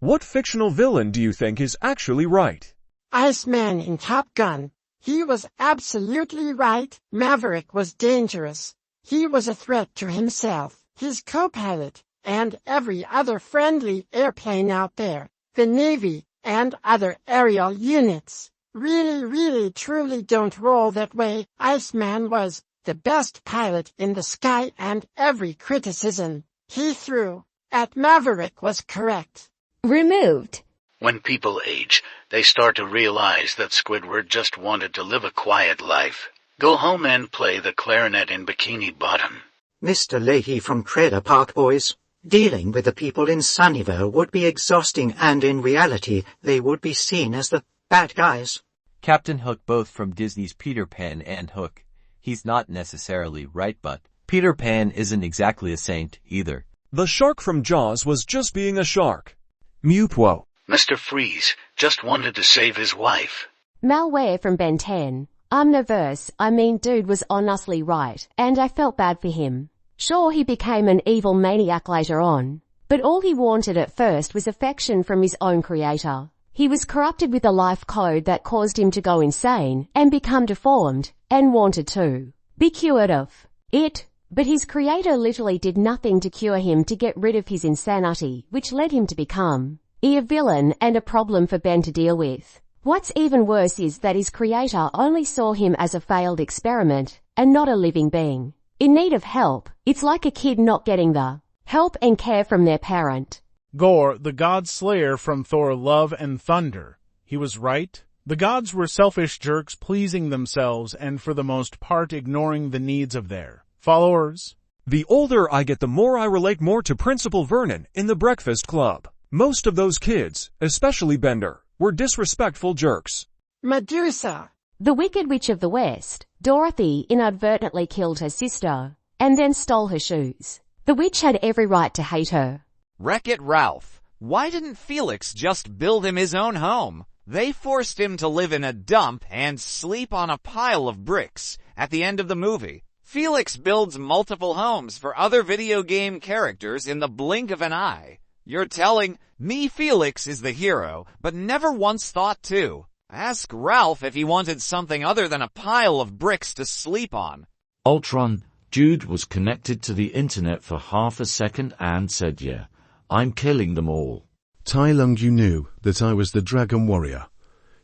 What fictional villain do you think is actually right? Iceman in Top Gun. He was absolutely right. Maverick was dangerous. He was a threat to himself, his co-pilot, and every other friendly airplane out there, the Navy, and other aerial units. Really truly don't roll that way. Iceman was the best pilot in the sky, and every criticism he threw at Maverick was correct. Removed. When people age, they start to realize that Squidward just wanted to live a quiet life. Go home and play the clarinet in Bikini Bottom. Mr. Leahy from Trailer Park Boys. Dealing with the people in Sunnyvale would be exhausting, and in reality, they would be seen as the bad guys. Captain Hook, both from Disney's Peter Pan and Hook. He's not necessarily right, but Peter Pan isn't exactly a saint either. The shark from Jaws was just being a shark. Mewpwo. Mr. Freeze just wanted to save his wife. Malware from Ben 10. Dude was honestly right, and I felt bad for him. Sure, he became an evil maniac later on, but all he wanted at first was affection from his own creator. He was corrupted with a life code that caused him to go insane and become deformed, and wanted to be cured of it. But his creator literally did nothing to cure him to get rid of his insanity, which led him to become a villain and a problem for Ben to deal with. What's even worse is that his creator only saw him as a failed experiment and not a living being in need of help. It's like a kid not getting the help and care from their parent. Gore, the god slayer from Thor Love and Thunder. He was right. The gods were selfish jerks pleasing themselves and for the most part ignoring the needs of their followers. The older I get, the more I relate more to Principal Vernon in The Breakfast Club. Most of those kids, especially Bender, were disrespectful jerks. Medusa. The Wicked Witch of the West. Dorothy inadvertently killed her sister and then stole her shoes. The witch had every right to hate her. Wreck-It Ralph. Why didn't Felix just build him his own home? They forced him to live in a dump and sleep on a pile of bricks at the end of the movie. Felix builds multiple homes for other video game characters in the blink of an eye. You're telling me Felix is the hero, but never once thought to ask Ralph if he wanted something other than a pile of bricks to sleep on. Ultron. Jude was connected to the internet for half a second and said, "Yeah, I'm killing them all." Tai Lung, you knew that I was the Dragon Warrior.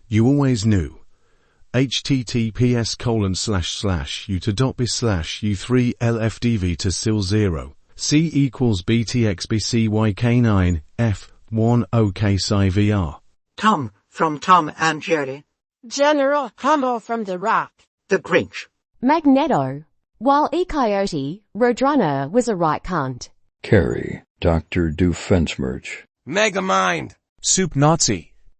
You always knew. https://u2.b/u3lfdv to sil 0. C equals btxbcyk9 f1 ok psi vr. Tom from Tom and Jerry. General Hummel from The Rock. The Grinch. Magneto. While E. Coyote, Roadrunner was a right cunt. Carrie. Dr. Doofenshmirtz. Megamind. Soup Nazi.